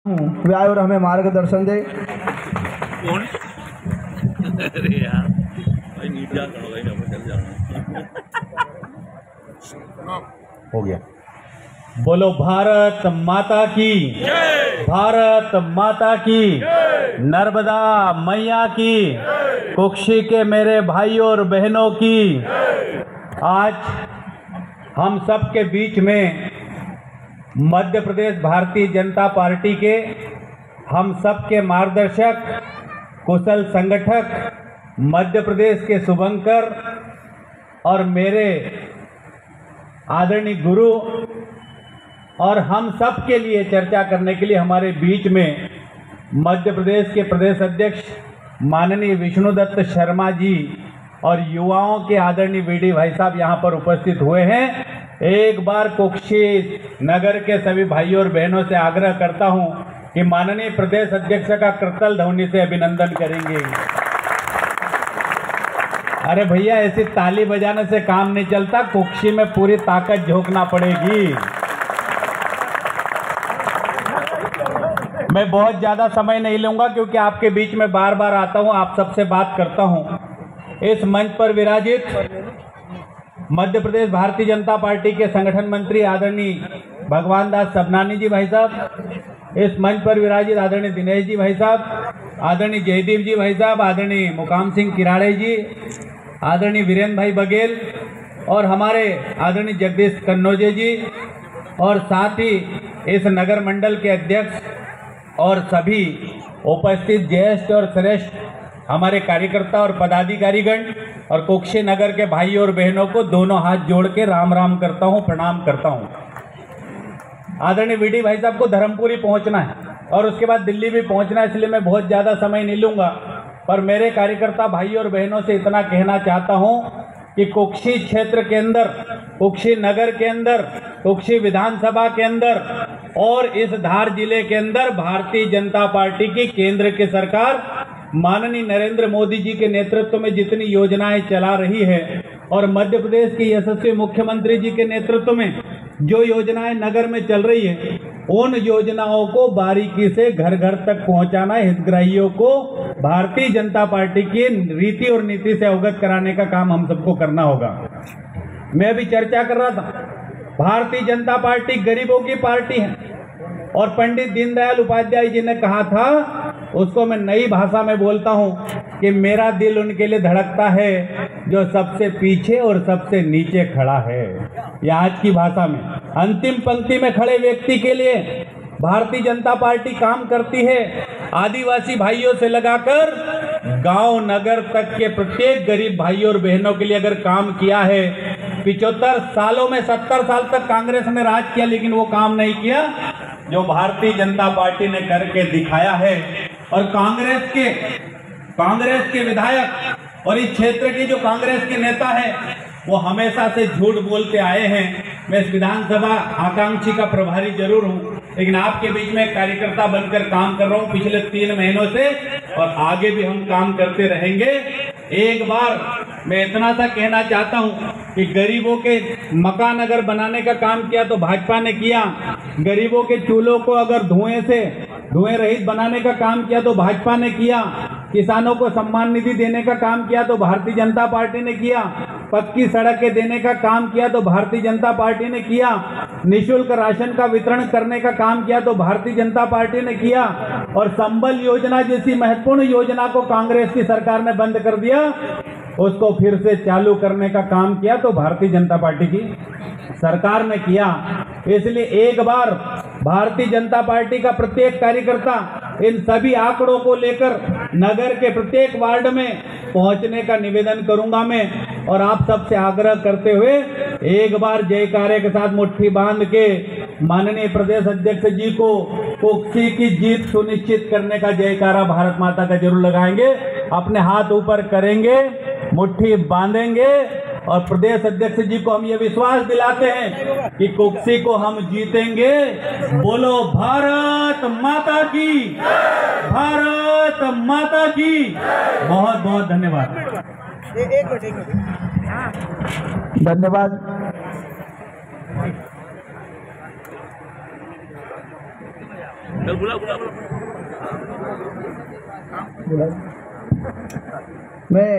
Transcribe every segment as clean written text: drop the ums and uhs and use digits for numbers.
वे आए और हमें मार्गदर्शन दे। कौन? अरे यार भाई नीचे आ जाओ भाई, अब चल जाना हो गया। बोलो भारत माता की, भारत माता की, नर्मदा मैया की, कुक्षी के मेरे भाइयों और बहनों की। आज हम सब के बीच में मध्य प्रदेश भारतीय जनता पार्टी के हम सब के मार्गदर्शक, कुशल संगठक, मध्य प्रदेश के शुभंकर और मेरे आदरणीय गुरु और हम सब के लिए चर्चा करने के लिए हमारे बीच में मध्य प्रदेश के प्रदेश अध्यक्ष माननीय विष्णुदत्त शर्मा जी और युवाओं के आदरणीय वीडी भाई साहब यहाँ पर उपस्थित हुए हैं। एक बार कुक्षी नगर के सभी भाइयों और बहनों से आग्रह करता हूँ कि माननीय प्रदेश अध्यक्ष का करतल ध्वनि से अभिनंदन करेंगे। अरे भैया, ऐसी ताली बजाने से काम नहीं चलता, कुक्षी में पूरी ताकत झोंकना पड़ेगी। मैं बहुत ज्यादा समय नहीं लूंगा क्योंकि आपके बीच में बार बार आता हूं, आप सबसे बात करता हूं। इस मंच पर विराजित मध्य प्रदेश भारतीय जनता पार्टी के संगठन मंत्री आदरणीय भगवान दास सबनानी जी भाई साहब, इस मंच पर विराजित आदरणीय दिनेश जी भाई साहब, आदरणीय जयदीप जी भाई साहब, आदरणीय मुकाम सिंह किराड़े जी, आदरणीय वीरेंद्र भाई बघेल और हमारे आदरणीय जगदीश कन्नौजे जी और साथ ही इस नगर मंडल के अध्यक्ष और सभी उपस्थित ज्येष्ठ और श्रेष्ठ हमारे कार्यकर्ता और पदाधिकारीगण और कुक्षी नगर के भाई और बहनों को दोनों हाथ जोड़ के राम राम करता हूं, प्रणाम करता हूं। आदरणीय वीडी भाई साहब को धर्मपुरी पहुंचना है और उसके बाद दिल्ली भी पहुंचना है, इसलिए मैं बहुत ज़्यादा समय नहीं लूंगा। पर मेरे कार्यकर्ता भाई और बहनों से इतना कहना चाहता हूं कि कुक्षी क्षेत्र के अंदर, कुक्षी नगर के अंदर, कुक्षी विधानसभा के अंदर और इस धार जिले के अंदर भारतीय जनता पार्टी की केंद्र की सरकार माननीय नरेंद्र मोदी जी के नेतृत्व में जितनी योजनाएं चला रही है और मध्य प्रदेश के यशस्वी मुख्यमंत्री जी के नेतृत्व में जो योजनाएं नगर में चल रही है, उन योजनाओं को बारीकी से घर घर तक पहुंचाना, हितग्राहियों को भारतीय जनता पार्टी की रीति और नीति से अवगत कराने का काम हम सबको करना होगा। मैं अभी चर्चा कर रहा था, भारतीय जनता पार्टी गरीबों की पार्टी है और पंडित दीनदयाल उपाध्याय जी ने कहा था, उसको मैं नई भाषा में बोलता हूं कि मेरा दिल उनके लिए धड़कता है जो सबसे पीछे और सबसे नीचे खड़ा है। या आज की भाषा में अंतिम पंक्ति में खड़े व्यक्ति के लिए भारतीय जनता पार्टी काम करती है। आदिवासी भाइयों से लगाकर गांव नगर तक के प्रत्येक गरीब भाइयों और बहनों के लिए अगर काम किया है, 75 सालों में 70 साल तक कांग्रेस ने राज किया लेकिन वो काम नहीं किया जो भारतीय जनता पार्टी ने करके दिखाया है। और कांग्रेस के विधायक और इस क्षेत्र के जो कांग्रेस के नेता हैं वो हमेशा से झूठ बोलते आए हैं। मैं इस विधानसभा आकांक्षी का प्रभारी जरूर हूं, लेकिन आपके बीच में एक कार्यकर्ता बनकर काम कर रहा हूं पिछले 3 महीनों से और आगे भी हम काम करते रहेंगे। एक बार मैं इतना सा कहना चाहता हूं कि गरीबों के मकान अगर बनाने का काम किया तो भाजपा ने किया, गरीबों के चूल्हों को अगर धुएं रहित बनाने का काम किया तो भाजपा ने किया, किसानों को सम्मान निधि देने का काम किया तो भारतीय जनता पार्टी ने किया, पक्की सड़कें देने का काम किया तो भारतीय जनता पार्टी ने किया, निःशुल्क राशन का वितरण करने का काम किया तो भारतीय जनता पार्टी ने किया और संबल योजना जैसी महत्वपूर्ण योजना को कांग्रेस की सरकार ने बंद कर दिया, उसको फिर से चालू करने का काम किया तो भारतीय जनता पार्टी की सरकार ने किया। इसलिए एक बार भारतीय जनता पार्टी का प्रत्येक कार्यकर्ता इन सभी आंकड़ों को लेकर नगर के प्रत्येक वार्ड में पहुंचने का निवेदन करूंगा मैं और आप सबसे आग्रह करते हुए एक बार जयकारे के साथ मुट्ठी बांध के माननीय प्रदेश अध्यक्ष जी को कुक्षी की जीत सुनिश्चित करने का जयकारा भारत माता का जरूर लगाएंगे। अपने हाथ ऊपर करेंगे, मुट्ठी बांधेंगे और प्रदेश अध्यक्ष जी को हम ये विश्वास दिलाते हैं कि कुक्षी को हम जीतेंगे। बोलो भारत माता की, भारत माता की। बहुत बहुत धन्यवाद। धन्यवाद। चल बुला बुला बुला। मैं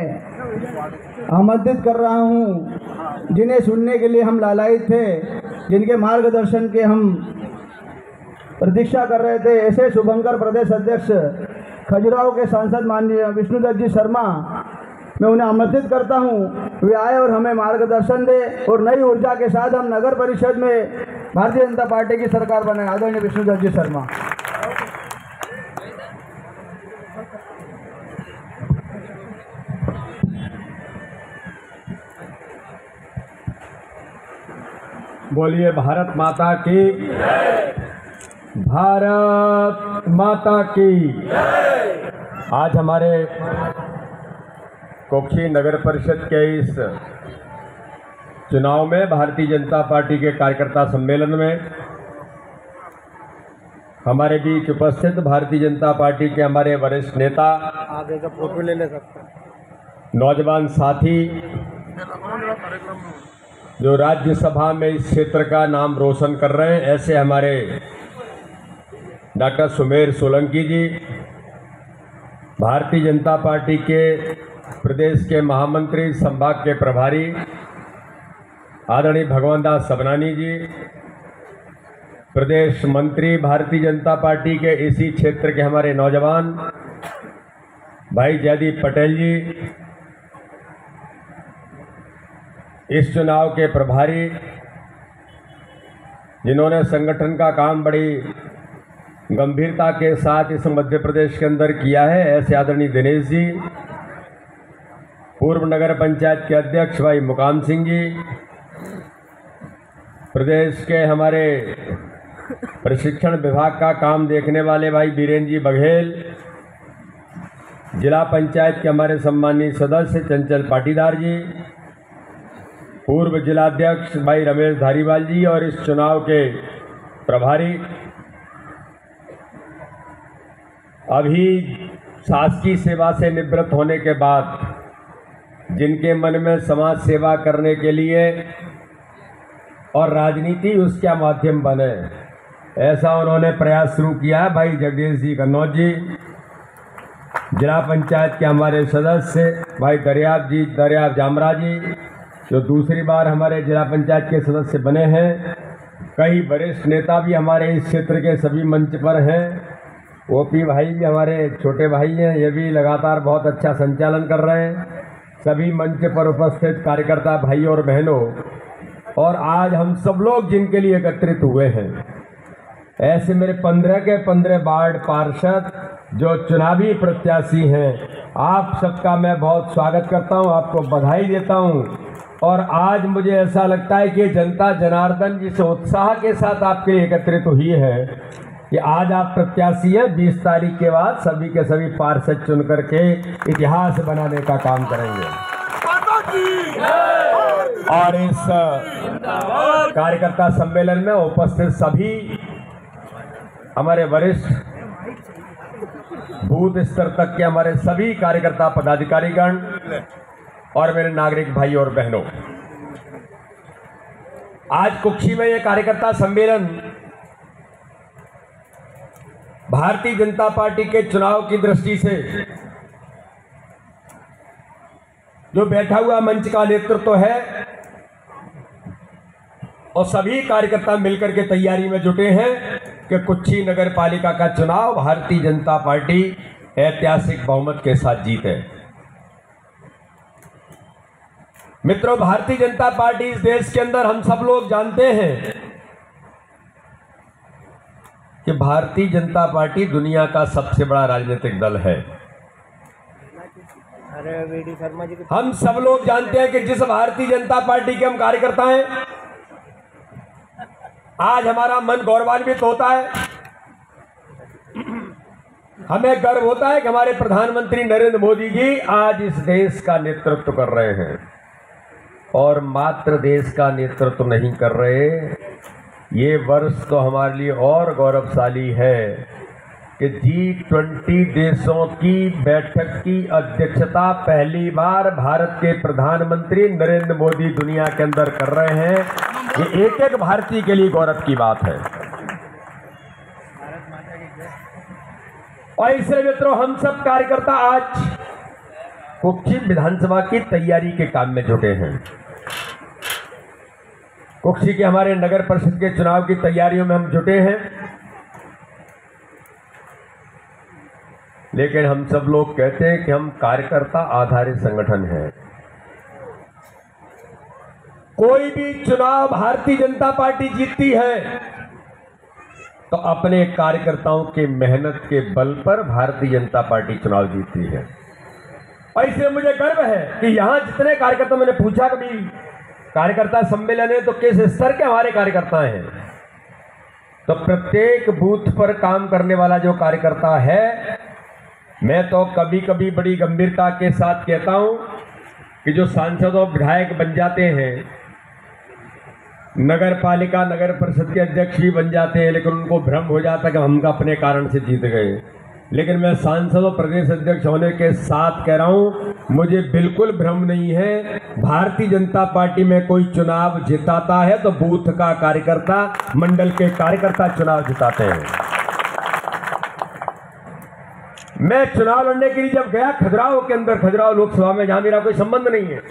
आमंत्रित कर रहा हूं जिन्हें सुनने के लिए हम लालायित थे, जिनके मार्गदर्शन के हम प्रतीक्षा कर रहे थे, ऐसे शुभंकर प्रदेश अध्यक्ष खजुराहो के सांसद माननीय विष्णुदत्त जी शर्मा, मैं उन्हें आमंत्रित करता हूं, वे आए और हमें मार्गदर्शन दे और नई ऊर्जा के साथ हम नगर परिषद में भारतीय जनता पार्टी की सरकार बनाए। आदरणीय विष्णुदत्त जी शर्मा। बोलिए भारत माता की, भारत माता की। आज हमारे कोखी नगर परिषद के इस चुनाव में भारतीय जनता पार्टी के कार्यकर्ता सम्मेलन में हमारे बीच उपस्थित भारतीय जनता पार्टी के हमारे वरिष्ठ नेता, आगे का फोटो ले ले सकते, नौजवान साथी जो राज्यसभा में इस क्षेत्र का नाम रोशन कर रहे हैं, ऐसे हमारे डॉक्टर सुमेर सोलंकी जी, भारतीय जनता पार्टी के प्रदेश के महामंत्री संभाग के प्रभारी आदरणीय भगवान दास सबनानी जी, प्रदेश मंत्री भारतीय जनता पार्टी के इसी क्षेत्र के हमारे नौजवान भाई जयदीप पटेल जी, इस चुनाव के प्रभारी जिन्होंने संगठन का काम बड़ी गंभीरता के साथ इस मध्य प्रदेश के अंदर किया है, ऐसे आदरणीय दिनेश जी, पूर्व नगर पंचायत के अध्यक्ष भाई मुकाम सिंह जी, प्रदेश के हमारे प्रशिक्षण विभाग का काम देखने वाले भाई बीरेन जी बघेल, जिला पंचायत के हमारे सम्मानीय सदस्य चंचल पाटीदार जी, पूर्व जिलाध्यक्ष भाई रमेश धारीवाल जी और इस चुनाव के प्रभारी अभी शासकीय सेवा से निवृत्त होने के बाद जिनके मन में समाज सेवा करने के लिए और राजनीति उसका माध्यम बने, ऐसा उन्होंने प्रयास शुरू किया है। भाई जगदीश जी कन्नौज जी, जिला पंचायत के हमारे सदस्य भाई दरियाब जामरा जी, जो दूसरी बार हमारे जिला पंचायत के सदस्य बने हैं, कई वरिष्ठ नेता भी हमारे इस क्षेत्र के सभी मंच पर हैं, ओपी भाई भी हमारे छोटे भाई हैं, ये भी लगातार बहुत अच्छा संचालन कर रहे हैं, सभी मंच पर उपस्थित कार्यकर्ता भाई और बहनों, और आज हम सब लोग जिनके लिए एकत्रित हुए हैं, ऐसे मेरे 15 के 15 वार्ड पार्षद जो चुनावी प्रत्याशी हैं, आप सबका मैं बहुत स्वागत करता हूं, आपको बधाई देता हूं। और आज मुझे ऐसा लगता है कि जनता जनार्दन जिस उत्साह के साथ आपके लिए एकत्रित हुई है कि आज आप प्रत्याशी हैं, 20 तारीख के बाद सभी के सभी पार्षद चुन करके इतिहास बनाने का काम करेंगे। और इस कार्यकर्ता सम्मेलन में उपस्थित सभी हमारे वरिष्ठ बूथ स्तर तक के हमारे सभी कार्यकर्ता पदाधिकारीगण और मेरे नागरिक भाई और बहनों, आज कुक्षी में यह कार्यकर्ता सम्मेलन भारतीय जनता पार्टी के चुनाव की दृष्टि से जो बैठा हुआ मंच का नेतृत्व है और सभी कार्यकर्ता मिलकर के तैयारी में जुटे हैं कि कुक्षी नगर पालिका का चुनाव भारतीय जनता पार्टी ऐतिहासिक बहुमत के साथ जीते। मित्रों, भारतीय जनता पार्टी इस देश के अंदर हम सब लोग जानते हैं कि भारतीय जनता पार्टी दुनिया का सबसे बड़ा राजनीतिक दल है। हम सब लोग जानते हैं कि जिस भारतीय जनता पार्टी के हम कार्यकर्ता हैं, आज हमारा मन गौरवान्वित होता है, हमें गर्व होता है कि हमारे प्रधानमंत्री नरेंद्र मोदी जी आज इस देश का नेतृत्व कर रहे हैं। और मात्र देश का नेतृत्व नहीं कर रहे, ये वर्ष तो हमारे लिए और गौरवशाली है कि G20 देशों की बैठक की अध्यक्षता पहली बार भारत के प्रधानमंत्री नरेंद्र मोदी दुनिया के अंदर कर रहे हैं। ये एक एक भारतीय के लिए गौरव की बात है। और इसलिए मित्रों हम सब कार्यकर्ता आज कुक्षी विधानसभा की तैयारी के काम में जुटे हैं। कुक्षी के हमारे नगर परिषद के चुनाव की तैयारियों में हम जुटे हैं। लेकिन हम सब लोग कहते हैं कि हम कार्यकर्ता आधारित संगठन हैं। कोई भी चुनाव भारतीय जनता पार्टी जीतती है तो अपने कार्यकर्ताओं के मेहनत के बल पर भारतीय जनता पार्टी चुनाव जीतती है। और इसलिए मुझे गर्व है कि यहां जितने कार्यकर्ता, मैंने पूछा कभी कार्यकर्ता सम्मेलन है तो किस स्तर के हमारे कार्यकर्ता हैं, तो प्रत्येक बूथ पर काम करने वाला जो कार्यकर्ता है, मैं तो कभी कभी बड़ी गंभीरता के साथ कहता हूं कि जो सांसद और विधायक बन जाते हैं, नगर पालिका नगर परिषद के अध्यक्ष भी बन जाते हैं, लेकिन उनको भ्रम हो जाता है कि हम अपने कारण से जीत गए। लेकिन मैं सांसद और प्रदेश अध्यक्ष होने के साथ कह रहा हूं, मुझे बिल्कुल भ्रम नहीं है। भारतीय जनता पार्टी में कोई चुनाव जिताता है तो बूथ का कार्यकर्ता, मंडल के कार्यकर्ता चुनाव जिताते हैं। मैं चुनाव लड़ने के लिए जब गया खजुराहो के अंदर, खजुराहो लोकसभा में, जहां मेरा कोई संबंध नहीं है,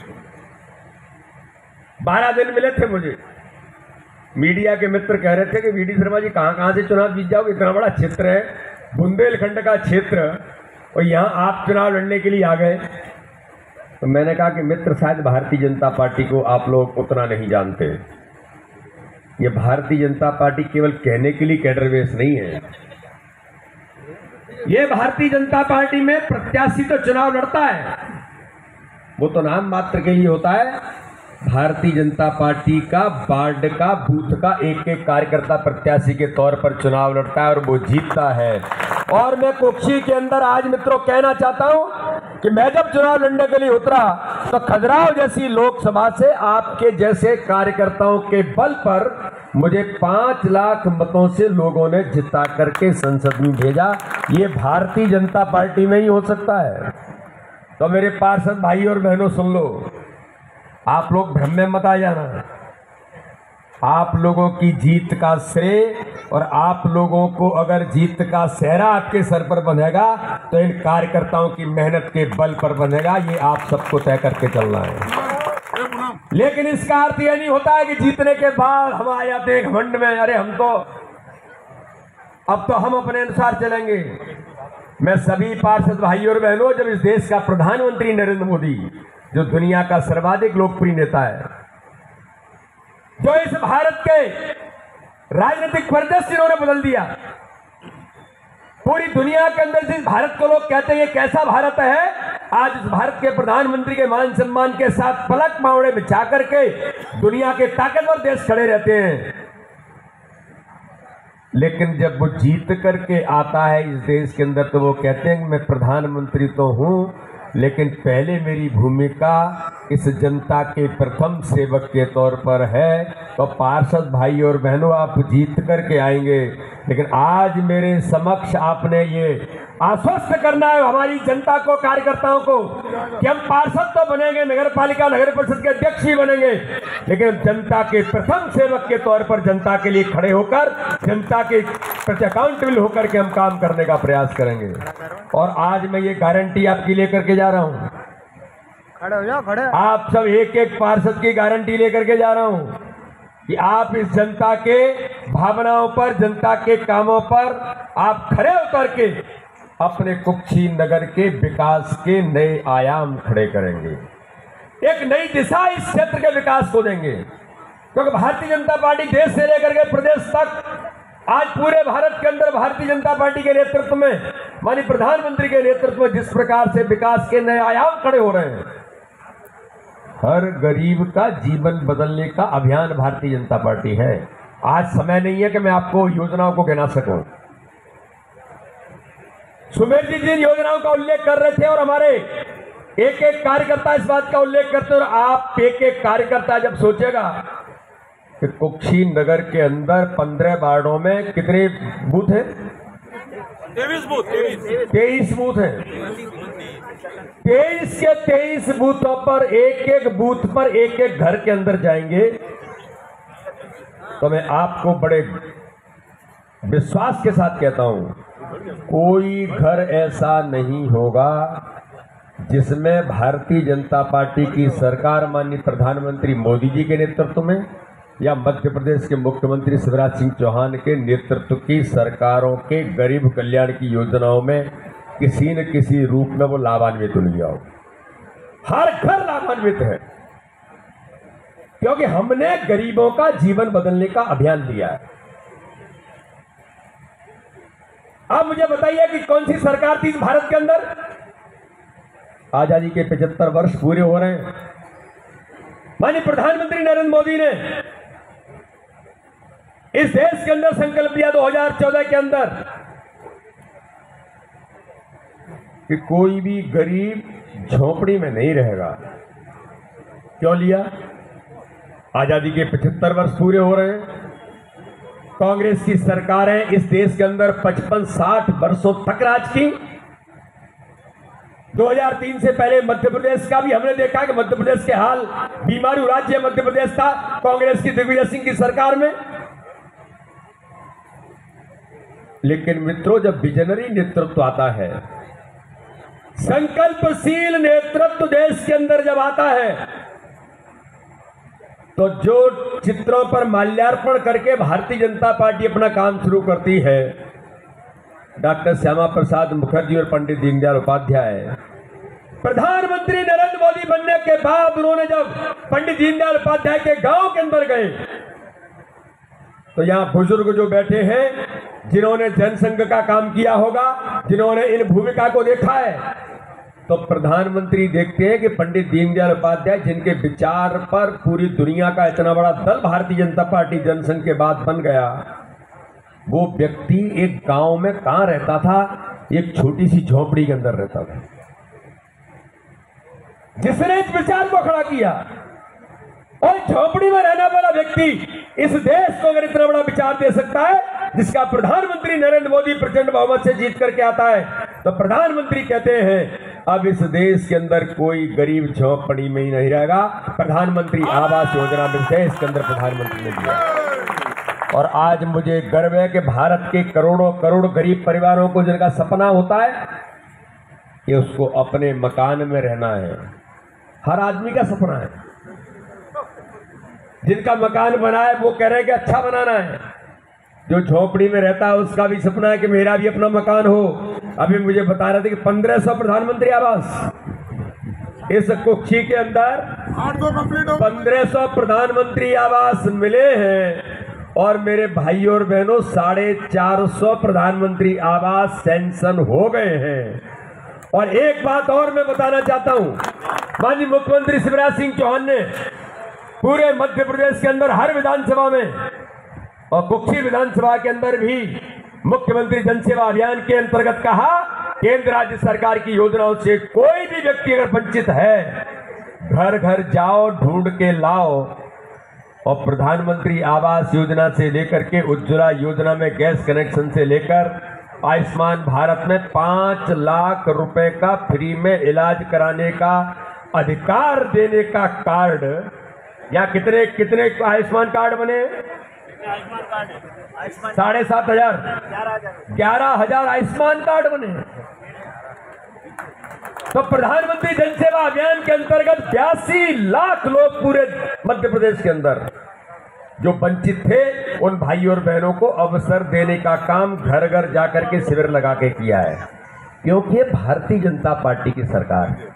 12 दिन मिले थे मुझे। मीडिया के मित्र कह रहे थे कि वीडी शर्मा जी कहां से चुनाव जीत जाओगे, इतना बड़ा क्षेत्र है, बुंदेलखंड का क्षेत्र, और यहां आप चुनाव लड़ने के लिए आ गए। तो मैंने कहा कि मित्र, शायद भारतीय जनता पार्टी को आप लोग उतना नहीं जानते। ये भारतीय जनता पार्टी केवल कहने के लिए कैडर बेस नहीं है। ये भारतीय जनता पार्टी में प्रत्याशी तो चुनाव लड़ता है, वो तो नाम मात्र के लिए होता है। भारतीय जनता पार्टी का वार्ड का, बूथ का एक एक कार्यकर्ता प्रत्याशी के तौर पर चुनाव लड़ता है और वो जीतता है। और मैं कुक्षी के अंदर आज मित्रों कहना चाहता हूं कि मैं जब चुनाव लड़ने के लिए उतरा तो खजुराहो जैसी लोकसभा से आपके जैसे कार्यकर्ताओं के बल पर मुझे 5 लाख मतों से लोगों ने जिता करके संसद में भेजा। ये भारतीय जनता पार्टी में ही हो सकता है। तो मेरे पार्षद भाई और बहनों सुन लो, आप लोग भ्रम में मत आ जाना। आप लोगों की जीत का श्रेय और आप लोगों को अगर जीत का सेहरा आपके सर पर बंधेगा तो इन कार्यकर्ताओं की मेहनत के बल पर बंधेगा। ये आप सबको तय करके चलना है। लेकिन इसका अर्थ यह नहीं होता है कि जीतने के बाद हम आ जाते हैं घमंड में, अरे हम तो अब तो हम अपने अनुसार चलेंगे। मैं सभी पार्षद भाई और बहनों, जब इस देश का प्रधानमंत्री नरेंद्र मोदी, जो दुनिया का सर्वाधिक लोकप्रिय नेता है, जो इस भारत के राजनीतिक परिदृश्य इन्होंने बदल दिया, पूरी दुनिया के अंदर जिस भारत को लोग कहते हैं ये कैसा भारत है, आज इस भारत के प्रधानमंत्री के मान सम्मान के साथ पलक पावड़े बिछा करके दुनिया के ताकतवर देश खड़े रहते हैं। लेकिन जब वो जीत करके आता है इस देश के अंदर तो वो कहते हैं मैं प्रधानमंत्री तो हूं, लेकिन पहले मेरी भूमिका इस जनता के प्रथम सेवक के तौर पर है। तो पार्षद भाई और बहनों, आप जीत करके आएंगे, लेकिन आज मेरे समक्ष आपने ये आश्वस्त करना है हमारी जनता को, कार्यकर्ताओं को, कि हम पार्षद तो बनेंगे, नगर पालिका नगर परिषद के अध्यक्ष भी बनेंगे, लेकिन जनता के प्रथम सेवक के तौर पर जनता के लिए खड़े होकर, जनता के प्रति अकाउंटेबल होकर के हम काम करने का प्रयास करेंगे। और आज मैं ये गारंटी आपकी लेकर के जा रहा हूं, खड़े हो जाओ, खड़े। आप सब एक एक पार्षद की गारंटी लेकर के जा रहा हूं कि आप इस जनता के भावनाओं पर, जनता के कामों पर आप खड़े होकर के अपने कुक्षी नगर के विकास के नए आयाम खड़े करेंगे, एक नई दिशा इस क्षेत्र के विकास को देंगे। क्योंकि भारतीय जनता पार्टी देश से लेकर के प्रदेश तक आज पूरे भारत के अंदर भारतीय जनता पार्टी के नेतृत्व में, माननीय प्रधानमंत्री के नेतृत्व में जिस प्रकार से विकास के नए आयाम खड़े हो रहे हैं, हर गरीब का जीवन बदलने का अभियान भारतीय जनता पार्टी है। आज समय नहीं है कि मैं आपको योजनाओं को गिना सकूं। सुमेर जी जिन योजनाओं का उल्लेख कर रहे थे और हमारे एक एक कार्यकर्ता इस बात का उल्लेख करते, और आप एक एक कार्यकर्ता जब सोचेगा कि कुक्षी नगर के अंदर 15 वार्डों में कितने बूथ हैं? 23 बूथ हैं। 23 के 23 बूथों पर एक एक बूथ पर एक एक घर के अंदर जाएंगे तो मैं आपको बड़े विश्वास के साथ कहता हूं कोई घर ऐसा नहीं होगा जिसमें भारतीय जनता पार्टी की सरकार माननीय प्रधानमंत्री मोदी जी के नेतृत्व में या मध्य प्रदेश के मुख्यमंत्री शिवराज सिंह चौहान के नेतृत्व की सरकारों के गरीब कल्याण की योजनाओं में किसी न किसी रूप में वो लाभान्वित नहीं हो। हर घर लाभान्वित है, क्योंकि हमने गरीबों का जीवन बदलने का अभियान लिया है। अब मुझे बताइए कि कौन सी सरकार थी इस भारत के अंदर? आजादी के 75 वर्ष पूरे हो रहे हैं। माननीय प्रधानमंत्री नरेंद्र मोदी ने इस देश के अंदर संकल्प लिया 2014 के अंदर कि कोई भी गरीब झोपड़ी में नहीं रहेगा। क्यों लिया? आजादी के 75 वर्ष पूरे हो रहे हैं। कांग्रेस की सरकारें इस देश के अंदर 55-60 वर्षों तक राज की। 2003 से पहले मध्य प्रदेश का भी हमने देखा कि मध्य प्रदेश के हाल बीमारू राज्य मध्य प्रदेश था कांग्रेस की दिग्विजय सिंह की सरकार में। लेकिन मित्रों, जब विजनरी नेतृत्व आता है, संकल्पशील नेतृत्व देश के अंदर जब आता है, तो जो चित्रों पर माल्यार्पण करके भारतीय जनता पार्टी अपना काम शुरू करती है, डॉक्टर श्यामा प्रसाद मुखर्जी और पंडित दीनदयाल उपाध्याय प्रधानमंत्री नरेंद्र मोदी बनने के बाद उन्होंने जब पंडित दीनदयाल उपाध्याय के गांव के अंदर गए, तो यहां बुजुर्ग जो बैठे हैं, जिन्होंने जनसंघ का काम किया होगा, जिन्होंने इन भूमिका को देखा है, तो प्रधानमंत्री देखते हैं कि पंडित दीनदयाल उपाध्याय जिनके विचार पर पूरी दुनिया का इतना बड़ा दल भारतीय जनता पार्टी जनसंघ के बाद बन गया, वो व्यक्ति एक गांव में कहां रहता था? एक छोटी सी झोपड़ी के अंदर रहता था। जिसने इस विचार को खड़ा किया, और झोपड़ी में रहने वाला व्यक्ति इस देश को अगर इतना बड़ा विचार दे सकता है, जिसका प्रधानमंत्री नरेंद्र मोदी प्रचंड बहुमत से जीत करके आता है, तो प्रधानमंत्री कहते हैं अब इस देश के अंदर कोई गरीब झोपड़ी में ही नहीं रहेगा। प्रधानमंत्री आवास योजना में देश के अंदर प्रधानमंत्री ने दिया। और आज मुझे गर्व है कि भारत के करोड़ों करोड़ गरीब परिवारों को जिनका सपना होता है कि उसको अपने मकान में रहना है, हर आदमी का सपना है। जिनका मकान बना है वो कह रहे हैं कि अच्छा बनाना है। जो झोपड़ी में रहता है उसका भी सपना है कि मेरा भी अपना मकान हो। अभी मुझे बता रहे थे कि 1500 प्रधानमंत्री आवास इस कुक्षी के अंदर 1500 प्रधानमंत्री आवास मिले हैं, और मेरे भाइयों और बहनों 450 प्रधानमंत्री आवास सैंक्शन हो गए हैं। और एक बात और मैं बताना चाहता हूं, माननीय मुख्यमंत्री शिवराज सिंह चौहान ने पूरे मध्य प्रदेश के अंदर हर विधानसभा में और कुक्षी विधानसभा के अंदर भी मुख्यमंत्री जनसेवा अभियान के अंतर्गत कहा, केंद्र राज्य सरकार की योजनाओं से कोई भी व्यक्ति अगर वंचित है, घर घर जाओ, ढूंढ के लाओ। और प्रधानमंत्री आवास योजना से लेकर के उज्ज्वला योजना में गैस कनेक्शन से लेकर आयुष्मान भारत में 5 लाख रुपए का फ्री में इलाज कराने का अधिकार देने का कार्ड, या कितने कितने आयुष्मान कार्ड बने? 7,500 11,000 आयुष्मान कार्ड बने। तो प्रधानमंत्री जनसेवा अभियान के अंतर्गत 82 लाख लोग पूरे मध्य प्रदेश के अंदर जो वंचित थे, उन भाइयों और बहनों को अवसर देने का काम घर घर जाकर के शिविर लगा के किया है। क्योंकि ये भारतीय जनता पार्टी की सरकार है,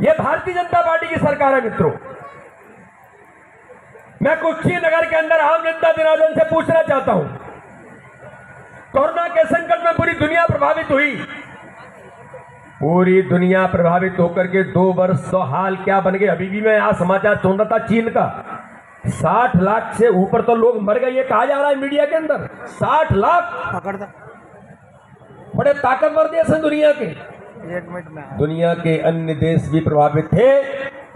ये भारतीय जनता पार्टी की सरकार है। मित्रों, मैं कुक्षी नगर के अंदर आम जनता जनार्दन से पूछना चाहता हूं, कोरोना के संकट में पूरी दुनिया प्रभावित हुई। पूरी दुनिया प्रभावित होकर के 2 वर्ष तो हाल क्या बन गए। अभी भी मैं आज समाचार सुन रहा था, चीन का 60 लाख से ऊपर तो लोग मर गए, ये कहा जा रहा है मीडिया के अंदर। 60 लाख बड़े ताकतवर देश हैं दुनिया के। दुनिया के अन्य देश भी प्रभावित थे,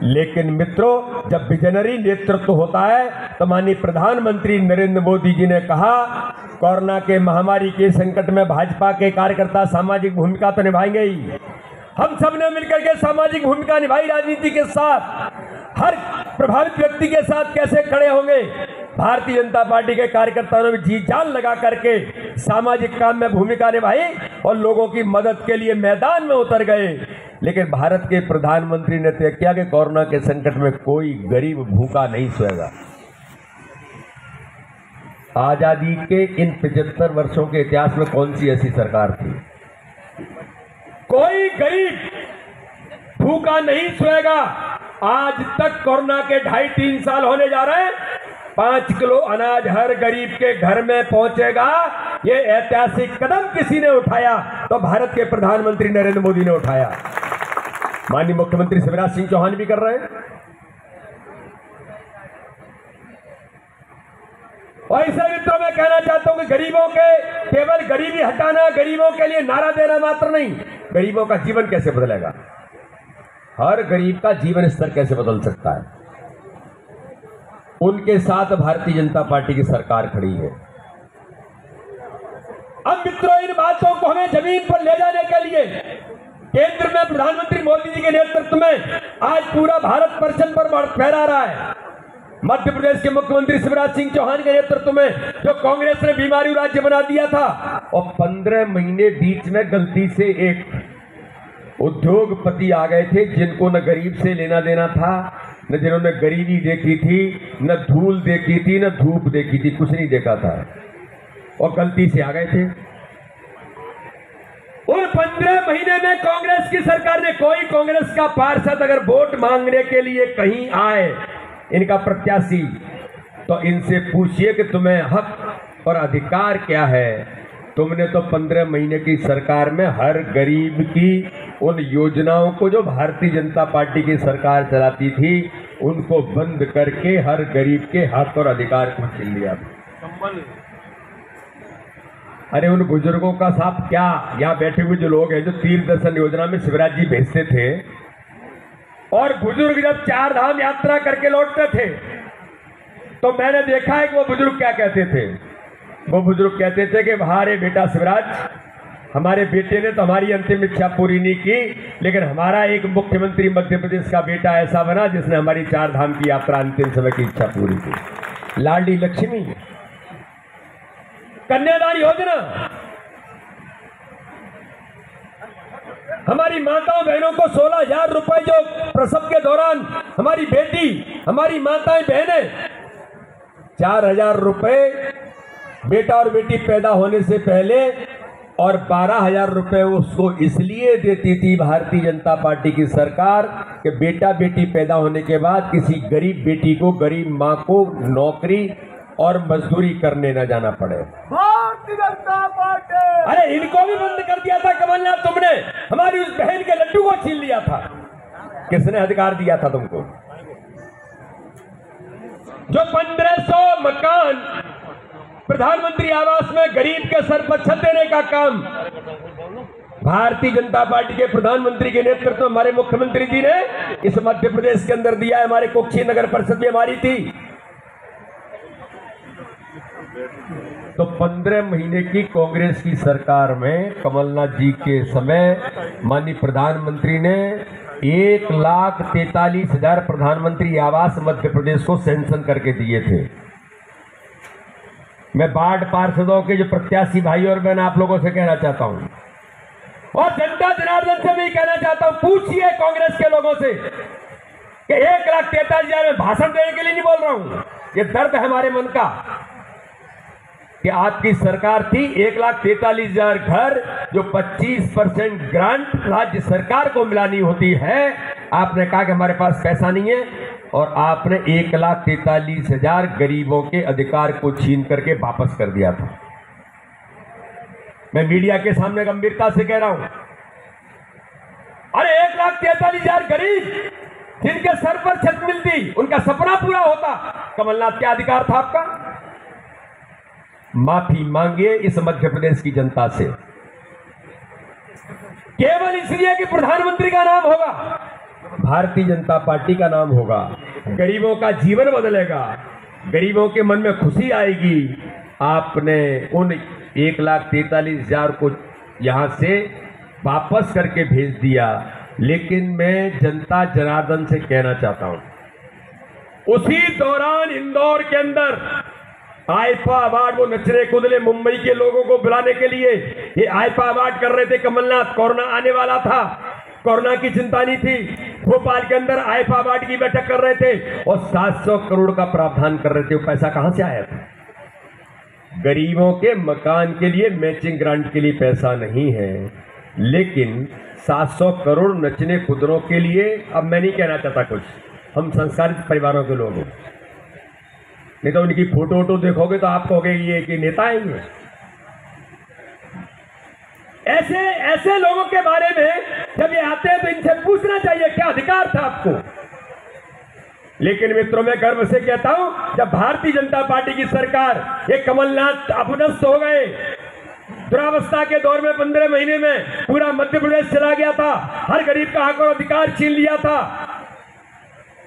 लेकिन मित्रों, जब विजनरी नेतृत्व होता है तो माननीय प्रधानमंत्री नरेंद्र मोदी जी ने कहा, कोरोना के महामारी के संकट में भाजपा के कार्यकर्ता सामाजिक भूमिका तो निभाएंगे ही। हम सब ने मिलकर के सामाजिक भूमिका निभाई, राजनीति के साथ हर प्रभावित व्यक्ति के साथ कैसे खड़े होंगे। भारतीय जनता पार्टी के कार्यकर्ताओं ने जी जान लगा करके सामाजिक काम में भूमिका निभाई और लोगों की मदद के लिए मैदान में उतर गए। लेकिन भारत के प्रधानमंत्री ने तय किया कि कोरोना के संकट में कोई गरीब भूखा नहीं सोएगा। आजादी के इन 75 वर्षों के इतिहास में कौन सी ऐसी सरकार थी? कोई गरीब भूखा नहीं सोएगा। आज तक कोरोना के 2.5-3 साल होने जा रहे हैं, 5 किलो अनाज हर गरीब के घर में पहुंचेगा। ये ऐतिहासिक कदम किसी ने उठाया तो भारत के प्रधानमंत्री नरेंद्र मोदी ने उठाया। माननीय मुख्यमंत्री शिवराज सिंह चौहान भी कर रहे हैं। और इसे मित्रों मैं कहना चाहता हूं कि गरीबों के केवल गरीबी हटाना, गरीबों के लिए नारा देना मात्र नहीं, गरीबों का जीवन कैसे बदलेगा, हर गरीब का जीवन स्तर कैसे बदल सकता है, उनके साथ भारतीय जनता पार्टी की सरकार खड़ी है। अब मित्रों इन बातों को हमें जमीन पर ले जाने के लिए केंद्र में प्रधानमंत्री मोदी जी के नेतृत्व में आज पूरा भारत परचम पर फहरा रहा है। मध्य प्रदेश के मुख्यमंत्री शिवराज सिंह चौहान के नेतृत्व में जो कांग्रेस ने बीमारू राज्य बना दिया था, और 15 महीने बीच में गलती से एक उद्योगपति आ गए थे जिनको न गरीब से लेना देना था, न जिन्होंने गरीबी देखी थी, न धूल देखी थी, न धूप देखी थी, कुछ नहीं देखा था, और गलती से आ गए थे। उन 15 महीने में कांग्रेस की सरकार ने, कोई कांग्रेस का पार्षद अगर वोट मांगने के लिए कहीं आए, इनका प्रत्याशी, तो इनसे पूछिए कि तुम्हें हक और अधिकार क्या है। तुमने तो 15 महीने की सरकार में हर गरीब की उन योजनाओं को जो भारतीय जनता पार्टी की सरकार चलाती थी उनको बंद करके हर गरीब के हक और अधिकार को छीन लिया। अरे उन बुजुर्गों का साहब क्या, यहाँ बैठे हुए जो लोग हैं जो तीर्थ दर्शन योजना में शिवराज जी भेजते थे, और बुजुर्ग जब 4 धाम यात्रा करके लौटते थे तो मैंने देखा है कि वो बुजुर्ग क्या कहते थे। वो बुजुर्ग कहते थे कि हमारे बेटा शिवराज, हमारे बेटे ने तो हमारी अंतिम इच्छा पूरी नहीं की, लेकिन हमारा एक मुख्यमंत्री मध्य प्रदेश का बेटा ऐसा बना जिसने हमारी 4 धाम की यात्रा अंतिम समय की इच्छा पूरी की। लाडली लक्ष्मी, कन्यादान योजना, हमारी माताओं बहनों को 16,000 रुपए जो प्रसव के दौरान हमारी बेटी, हमारी माताएं बहनें 4,000 रुपए बेटा और बेटी पैदा होने से पहले, और 12,000 रुपए उसको इसलिए देती थी भारतीय जनता पार्टी की सरकार कि बेटा बेटी पैदा होने के बाद किसी गरीब बेटी को, गरीब मां को नौकरी और मजदूरी करने न जाना पड़े। भारतीय जनता पार्टी, अरे इनको भी बंद कर दिया था कमलनाथ, तुमने हमारी उस बहन के लड्डू को छीन लिया था। किसने अधिकार दिया था तुमको? जो 1500 मकान प्रधानमंत्री आवास में गरीब के सर पर छत देने का काम भारतीय जनता पार्टी के प्रधानमंत्री के नेतृत्व में हमारे मुख्यमंत्री जी ने इस मध्य प्रदेश के अंदर दिया है। हमारे कुक्षी नगर परिषद भी हमारी थी। तो 15 महीने की कांग्रेस की सरकार में कमलनाथ जी के समय माननीय प्रधानमंत्री ने 1,43,000 प्रधानमंत्री आवास मध्य प्रदेश को सैंक्शन करके दिए थे। मैं वार्ड पार्षदों के जो प्रत्याशी भाई और बहन आप लोगों से कहना चाहता हूं, और जनता जनार्दन से भी कहना चाहता हूं, पूछिए कांग्रेस के लोगों से कि 1,43,000 में भाषण देने के लिए नहीं बोल रहा हूं, ये दर्द है हमारे मन का कि आपकी सरकार थी 1,43,000 घर जो 25% ग्रांट राज्य सरकार को मिलानी होती है। आपने कहा कि हमारे पास पैसा नहीं है, और आपने 1,43,000 गरीबों के अधिकार को छीन करके वापस कर दिया था। मैं मीडिया के सामने गंभीरता से कह रहा हूं, अरे 1,43,000 गरीब जिनके सर पर छत मिलती, उनका सपना पूरा होता, कमलनाथ क्या अधिकार था आपका? माफी मांगिए इस मध्य प्रदेश की जनता से, केवल इसलिए कि प्रधानमंत्री का नाम होगा, भारतीय जनता पार्टी का नाम होगा, गरीबों का जीवन बदलेगा, गरीबों के मन में खुशी आएगी। आपने उन 1,43,000 को यहां से वापस करके भेज दिया। लेकिन मैं जनता जनार्दन से कहना चाहता हूं, उसी दौरान इंदौर के अंदर आईफा अवार्ड, वो नचले कूदले मुंबई के लोगों को बुलाने के लिए ये आईफा अवार्ड कर रहे थे कमलनाथ। कोरोना आने वाला था, कोरोना की चिंता नहीं थी, भोपाल के अंदर आईफा अवार्ड की बैठक कर रहे थे और 700 करोड़ का प्रावधान कर रहे थे। वो पैसा कहां से आया था? गरीबों के मकान के लिए मैचिंग ग्रांट के लिए पैसा नहीं है, लेकिन 700 करोड़ नचने कूदरों के लिए। अब मैं नहीं कहना चाहता कुछ, हम संस्कारित परिवारों के लोग हैं, नहीं तो उनकी फोटो वोटो देखोगे तो आप कहोगे ये कि नेता आएंगे। ऐसे लोगों के बारे में जब ये आते हैं तो इनसे पूछना चाहिए क्या अधिकार था आपको। लेकिन मित्रों, मैं गर्व से कहता हूं, जब भारतीय जनता पार्टी की सरकार, ये कमलनाथ अपनस्त हो गए, दुरावस्था के दौर में 15 महीने में पूरा मध्य प्रदेश चला गया था, हर गरीब का हक और अधिकार छीन लिया था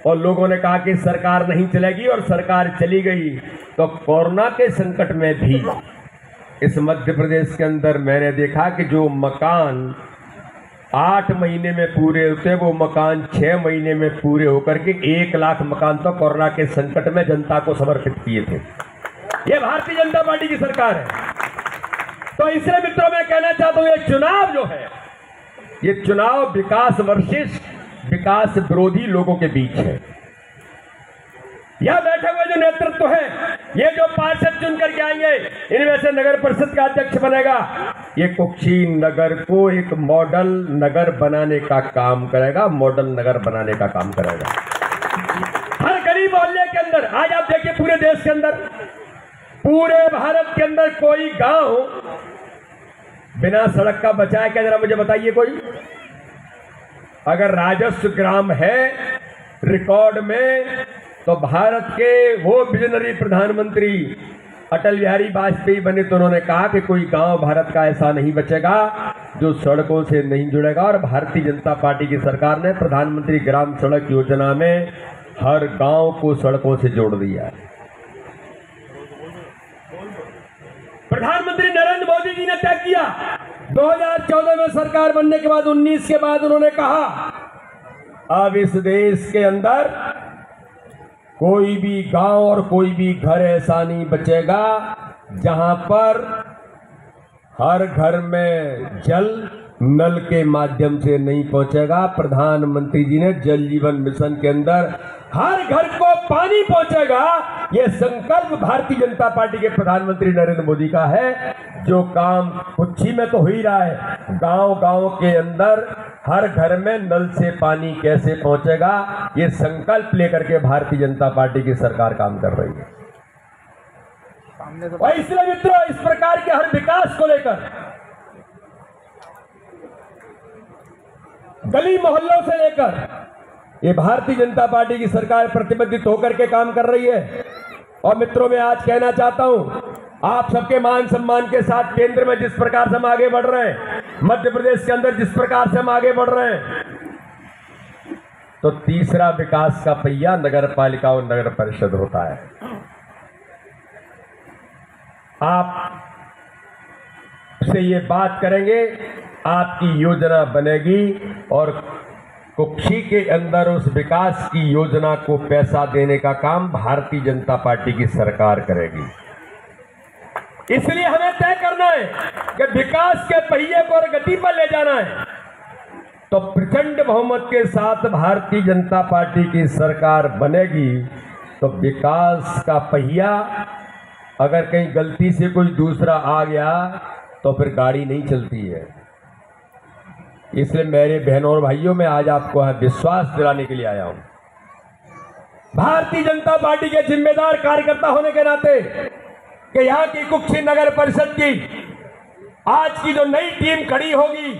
और लोगों ने कहा कि सरकार नहीं चलेगी और सरकार चली गई। तो कोरोना के संकट में भी इस मध्य प्रदेश के अंदर मैंने देखा कि जो मकान 8 महीने में पूरे होते, वो मकान 6 महीने में पूरे होकर के 1 लाख मकान तो कोरोना के संकट में जनता को समर्पित किए थे। ये भारतीय जनता पार्टी की सरकार है। तो इसलिए मित्रों, मैं कहना चाहता हूं, ये चुनाव जो है, ये चुनाव विकास वर्सेस विकास विरोधी लोगों के बीच है। यह बैठे हुए जो नेतृत्व है, ये जो पार्षद चुन करके आएंगे, इनमें से नगर परिषद का अध्यक्ष बनेगा, ये कुक्षी नगर को एक मॉडल नगर बनाने का काम करेगा, मॉडल नगर बनाने का काम करेगा। हर गरीब मोहल्ले के अंदर, आज आप देखिए पूरे देश के अंदर, पूरे भारत के अंदर कोई गांव बिना सड़क का बचा है क्या? जरा मुझे बताइए कोई। अगर राजस्व ग्राम है रिकॉर्ड में, तो भारत के वो विजनरी प्रधानमंत्री अटल बिहारी वाजपेयी बने तो उन्होंने कहा कि कोई गांव भारत का ऐसा नहीं बचेगा जो सड़कों से नहीं जुड़ेगा। और भारतीय जनता पार्टी की सरकार ने प्रधानमंत्री ग्राम सड़क योजना में हर गांव को सड़कों से जोड़ दिया है। प्रधानमंत्री नरेंद्र मोदी जी ने तय किया 2014 में सरकार बनने के बाद, 19 के बाद उन्होंने कहा अब इस देश के अंदर कोई भी गांव और कोई भी घर ऐसा नहीं बचेगा जहां पर हर घर में जल नल के माध्यम से नहीं पहुंचेगा। प्रधानमंत्री जी ने जल जीवन मिशन के अंदर हर घर को पानी पहुंचेगा, यह संकल्प भारतीय जनता पार्टी के प्रधानमंत्री नरेंद्र मोदी का है। जो काम कुक्षी में तो हो ही रहा है, गांव गांव के अंदर हर घर में नल से पानी कैसे पहुंचेगा, ये संकल्प लेकर के भारतीय जनता पार्टी की सरकार काम कर रही है। और इसलिए मित्रों, इस प्रकार के हर विकास को लेकर गली मोहल्लों से लेकर ये भारतीय जनता पार्टी की सरकार प्रतिबद्ध होकर के काम कर रही है। और मित्रों, मैं आज कहना चाहता हूं, आप सबके मान सम्मान के साथ केंद्र में जिस प्रकार से हम आगे बढ़ रहे हैं, मध्य प्रदेश के अंदर जिस प्रकार से हम आगे बढ़ रहे हैं, तो तीसरा विकास का पहिया नगर पालिका और नगर परिषद होता है। आप से ये बात करेंगे, आपकी योजना बनेगी और कुक्षी के अंदर उस विकास की योजना को पैसा देने का काम भारतीय जनता पार्टी की सरकार करेगी। इसलिए हमें तय करना है कि विकास के पहिए को गति पर ले जाना है। तो प्रचंड बहुमत के साथ भारतीय जनता पार्टी की सरकार बनेगी, तो विकास का पहिया अगर कहीं गलती से कोई दूसरा आ गया तो फिर गाड़ी नहीं चलती है। इसलिए मेरे बहनों और भाइयों, मैं आज आपको विश्वास दिलाने के लिए आया हूं, भारतीय जनता पार्टी के जिम्मेदार कार्यकर्ता होने के नाते, कि यहाँ की कुक्षी नगर परिषद की आज की जो नई टीम खड़ी होगी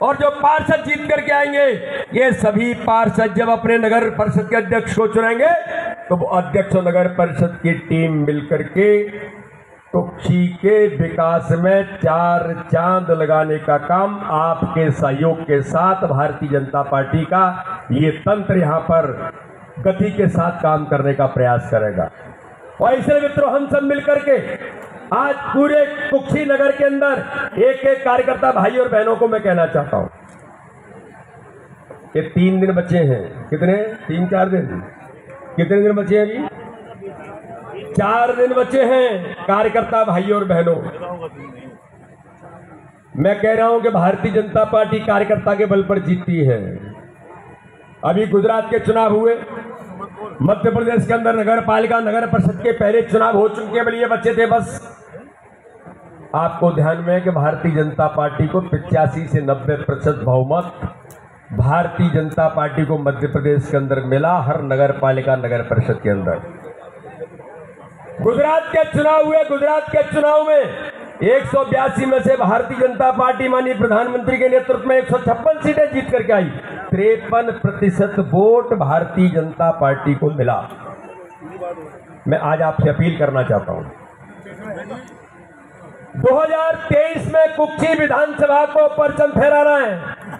और जो पार्षद जीत करके आएंगे, ये सभी पार्षद जब अपने नगर परिषद के अध्यक्ष को चुनेंगे, तो वो अध्यक्ष और नगर परिषद की टीम मिलकर के कुक्षी के विकास में 4 चांद लगाने का काम आपके सहयोग के साथ भारतीय जनता पार्टी का ये तंत्र यहाँ पर गति के साथ काम करने का प्रयास करेगा। और इसलिए मित्रों, हम सब मिलकर के आज पूरे कुक्षी नगर के अंदर एक एक कार्यकर्ता भाई और बहनों को मैं कहना चाहता हूं कि 3 दिन बचे हैं। कितने? 3-4 दिन। कितने दिन बचे हैं अभी? 4 दिन बचे हैं कार्यकर्ता भाइयों और बहनों। मैं कह रहा हूं कि भारतीय जनता पार्टी कार्यकर्ता के बल पर जीतती है। अभी गुजरात के चुनाव हुए, मध्य प्रदेश के अंदर नगर पालिका नगर परिषद के पहले चुनाव हो चुके हैं, ये बच्चे थे बस। आपको ध्यान में है कि भारतीय जनता पार्टी को 85 से 90% बहुमत भारतीय जनता पार्टी को मध्य प्रदेश के अंदर मिला, हर नगर पालिका नगर परिषद के अंदर। गुजरात के चुनाव हुए, गुजरात के चुनाव में 182 में से भारतीय जनता पार्टी माननीय प्रधानमंत्री के नेतृत्व में 156 सीटें जीत करके आई। 53% वोट भारतीय जनता पार्टी को मिला। मैं आज आपसे अपील करना चाहता हूं, 2023 में कुक्षी विधानसभा को परचम फहराना है।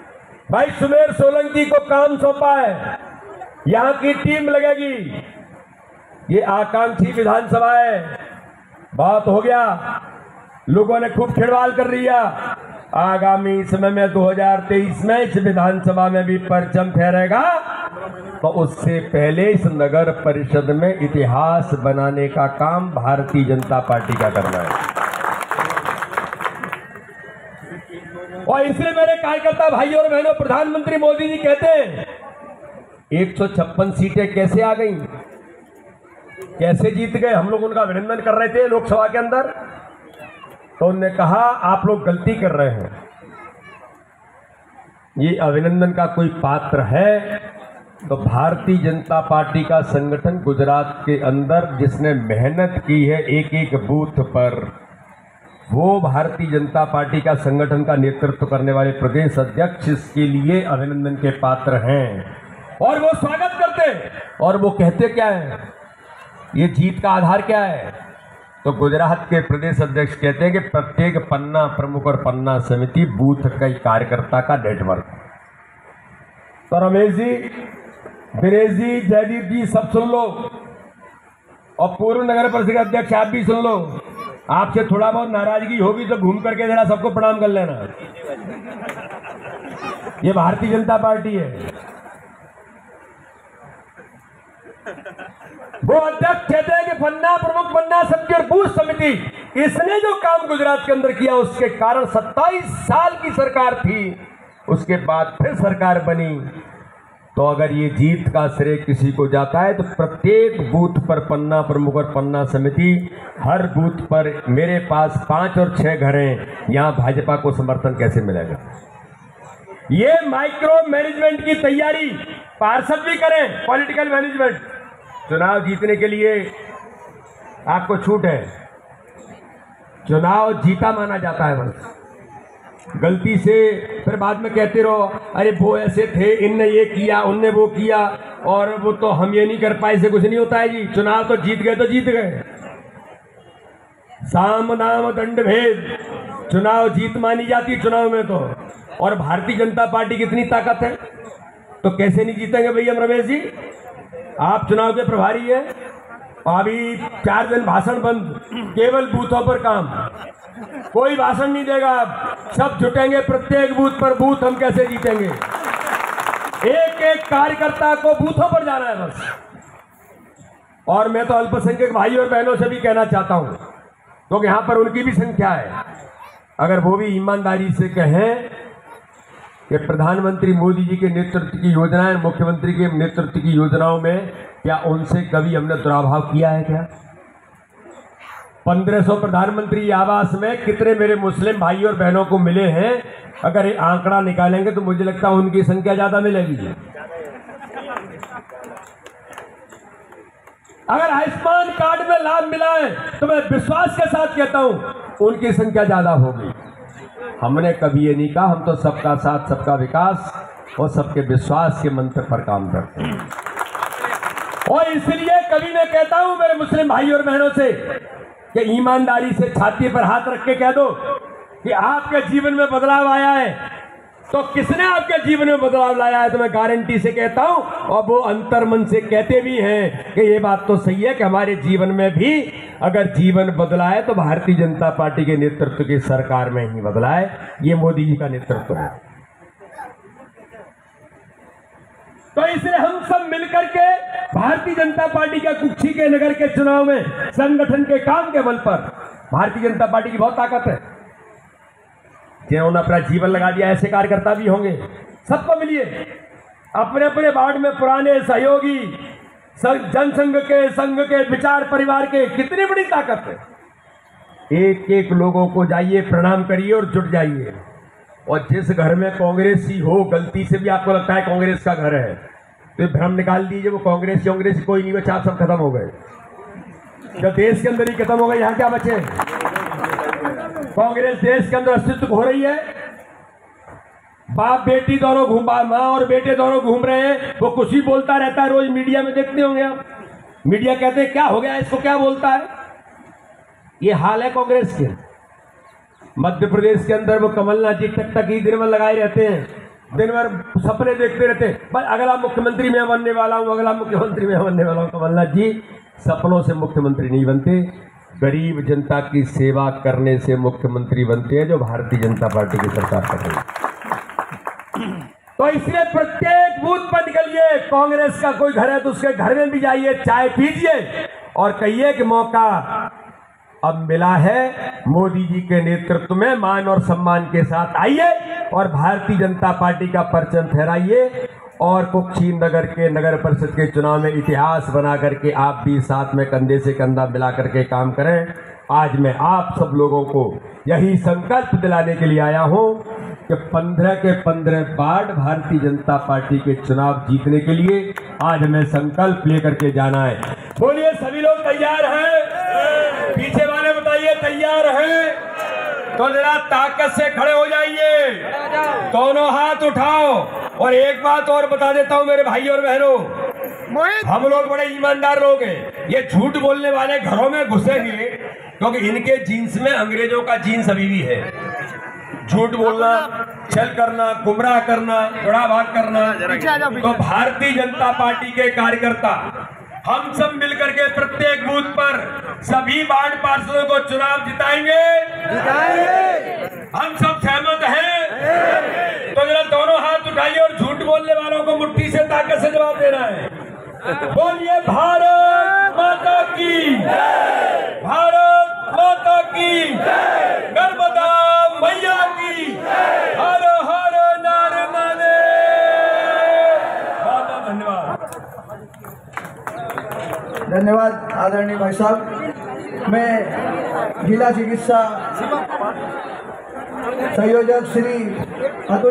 भाई सुमेर सोलंकी को काम सौंपा है, यहां की टीम लगेगी। ये आकांक्षी विधानसभा है, बहुत हो गया, लोगों ने खूब खिलवाड़ कर लिया। आगामी समय में 2023 में इस विधानसभा में भी परचम फहरेगा, तो उससे पहले इस नगर परिषद में इतिहास बनाने का काम भारतीय जनता पार्टी का करना है। और इसलिए मेरे कार्यकर्ता भाइयों और बहनों, प्रधानमंत्री मोदी जी कहते हैं 156 सीटें कैसे आ गई, कैसे जीत गए। हम लोग उनका अभिनंदन कर रहे थे लोकसभा के अंदर, तो उन्होंने कहा आप लोग गलती कर रहे हैं, ये अभिनंदन का कोई पात्र है तो भारतीय जनता पार्टी का संगठन गुजरात के अंदर जिसने मेहनत की है एक एक बूथ पर, वो भारतीय जनता पार्टी का संगठन का नेतृत्व करने वाले प्रदेश अध्यक्ष इसके लिए अभिनंदन के पात्र हैं। और वो स्वागत करते हैं। और वो कहते क्या है, ये जीत का आधार क्या है, तो गुजरात के प्रदेश अध्यक्ष कहते हैं कि प्रत्येक पन्ना प्रमुख और पन्ना समिति बूथ का कार्यकर्ता का नेटवर्क। तो रमेश जी, दिनेश जी, जयदीप जी सब सुन लो, और पूर्व नगर परिषद के अध्यक्ष आप भी सुन लो। आपसे थोड़ा बहुत नाराजगी होगी तो घूम करके जरा सबको प्रणाम कर लेना। ये भारतीय जनता पार्टी है। वो अध्यक्ष कहते हैं कि पन्ना प्रमुख पन्ना समिति और बूथ समिति, इसने जो काम गुजरात के अंदर किया उसके कारण 27 साल की सरकार थी, उसके बाद फिर सरकार बनी। तो अगर ये जीत का श्रेय किसी को जाता है तो प्रत्येक बूथ पर पन्ना प्रमुख और पन्ना समिति, हर बूथ पर मेरे पास 5 और 6 घर हैं, यहां भाजपा को समर्थन कैसे मिलेगा। ये माइक्रो मैनेजमेंट की तैयारी पार्षद भी करें, पॉलिटिकल मैनेजमेंट। चुनाव जीतने के लिए आपको छूट है, चुनाव जीता माना जाता है बस। गलती से फिर बाद में कहते रहो अरे वो ऐसे थे, इनने ये किया उनने वो किया, और वो तो हम ये नहीं कर पाए, से कुछ नहीं होता है जी। चुनाव तो जीत गए तो जीत गए, साम दाम दंड भेद, चुनाव जीत मानी जाती है चुनाव में तो। और भारतीय जनता पार्टी की इतनी ताकत है तो कैसे नहीं जीतेंगे भैया रमेश जी। आप चुनाव के प्रभारी है, अभी 4 दिन भाषण बंद, केवल बूथों पर काम, कोई भाषण नहीं देगा, सब जुटेंगे प्रत्येक बूथ पर। बूथ हम कैसे जीतेंगे, एक एक कार्यकर्ता को बूथों पर जाना है बस। और मैं तो अल्पसंख्यक भाई और बहनों से भी कहना चाहता हूं, क्योंकि यहां पर उनकी भी संख्या है, अगर वो भी ईमानदारी से कहें कि प्रधानमंत्री मोदी जी के नेतृत्व की योजनाएं, मुख्यमंत्री के नेतृत्व की योजनाओं में क्या उनसे कभी हमने दुराभाव किया है क्या। 1500 प्रधानमंत्री आवास में कितने मेरे मुस्लिम भाई और बहनों को मिले हैं, अगर ये आंकड़ा निकालेंगे तो मुझे लगता है उनकी संख्या ज्यादा मिलेगी। अगर आयुष्मान कार्ड में लाभ मिला है तो मैं विश्वास के साथ कहता हूं उनकी संख्या ज्यादा होगी। हमने कभी ये नहीं कहा, हम तो सबका साथ सबका विकास और सबके विश्वास के मंत्र पर काम करते हैं। और इसलिए कभी मैं कहता हूं मेरे मुस्लिम भाई और बहनों से कि ईमानदारी से छाती पर हाथ रख के कह दो कि आपके जीवन में बदलाव आया है, तो किसने आपके जीवन में बदलाव लाया है, तो मैं गारंटी से कहता हूं, और वो अंतर मन से कहते भी हैं कि ये बात तो सही है कि हमारे जीवन में भी अगर जीवन बदला है तो भारतीय जनता पार्टी के नेतृत्व की सरकार में ही बदला है। ये मोदी जी का नेतृत्व है। तो इसलिए हम सब मिलकर के भारतीय जनता पार्टी के कुक्षी के नगर के चुनाव में संगठन के काम के बल पर भारतीय जनता पार्टी की बहुत ताकत है। जिन्होंने अपना जीवन लगा दिया ऐसे कार्यकर्ता भी होंगे। सबको मिलिए, अपने अपने वार्ड में पुराने सहयोगी जनसंघ के, संघ के, विचार परिवार के, कितनी बड़ी ताकत है। एक एक लोगों को जाइए, प्रणाम करिए और जुट जाइए। और जिस घर में कांग्रेसी हो, गलती से भी आपको लगता है कांग्रेस का घर है, तो भ्रम निकाल दीजिए, वो कांग्रेस कोई नहीं बचा, सब खत्म हो गए। जब देश के अंदर ही खत्म हो गए, यहाँ क्या बचे? कांग्रेस देश के अंदर अस्तित्व हो रही है। बाप बेटी दोनों माँ और बेटे दोनों घूम रहे हैं। वो कुछ ही बोलता रहता है, रोज मीडिया में देखते होंगे आप। मीडिया कहते हैं क्या हो गया, इसको क्या बोलता है। ये हाल है कांग्रेस के। मध्य प्रदेश के अंदर वो कमलनाथ जी टक ही दिन भर लगाए रहते हैं, दिन भर सपने देखते रहते हैं, बस अगला मुख्यमंत्री मैं बनने वाला हूं, अगला मुख्यमंत्री मैं बनने वाला हूं। कमलनाथ जी सपनों से मुख्यमंत्री नहीं बनते, गरीब जनता की सेवा करने से मुख्यमंत्री बनते हैं, जो भारतीय जनता पार्टी की सरकार कर रही है। तो इसलिए प्रत्येक बूथ पर निकलिए। कांग्रेस का कोई घर है तो उसके घर में भी जाइए, चाय पीजिए और कहिए कि मौका अब मिला है, मोदी जी के नेतृत्व में मान और सम्मान के साथ आइए और भारतीय जनता पार्टी का परचम फहराइए और कुक्षी नगर के नगर परिषद के चुनाव में इतिहास बना करके आप भी साथ में कंधे से कंधा मिला करके काम करें। आज मैं आप सब लोगों को यही संकल्प दिलाने के लिए आया हूं कि 15 के 15 वार्ड भारतीय जनता पार्टी के चुनाव जीतने के लिए आज हमें संकल्प लेकर के जाना है। बोलिए, सभी लोग तैयार हैं? पीछे वाले बताइए तैयार हैं? तो जरा ताकत से खड़े हो जाइए, दोनों हाथ उठाओ। और एक बात और बता देता हूं मेरे भाई और बहनों, हम लोग बड़े ईमानदार लोग हैं। ये झूठ बोलने वाले घरों में घुसेंगे क्योंकि इनके जीन्स में अंग्रेजों का जीन्स अभी भी है। झूठ बोलना, छल करना, गुमराह करना, उड़ा भाग करना। तो भारतीय जनता पार्टी के कार्यकर्ता हम सब मिलकर के प्रत्येक बूथ पर सभी वार्ड पार्षदों को चुनाव जिताएंगे। हम सब सहमत हैं? तो जरा दोनों हाथ उठाइए और झूठ बोलने वालों को मुट्ठी से ताकत से जवाब देना है। बोलिए, भारत माता की, भारत माता की, नर्मदा मैया की, हर हर नर्मदे। बहुत बहुत धन्यवाद। धन्यवाद आदरणीय भाई साहब। मैं जिला चिकित्सा संयोजक श्री अतुल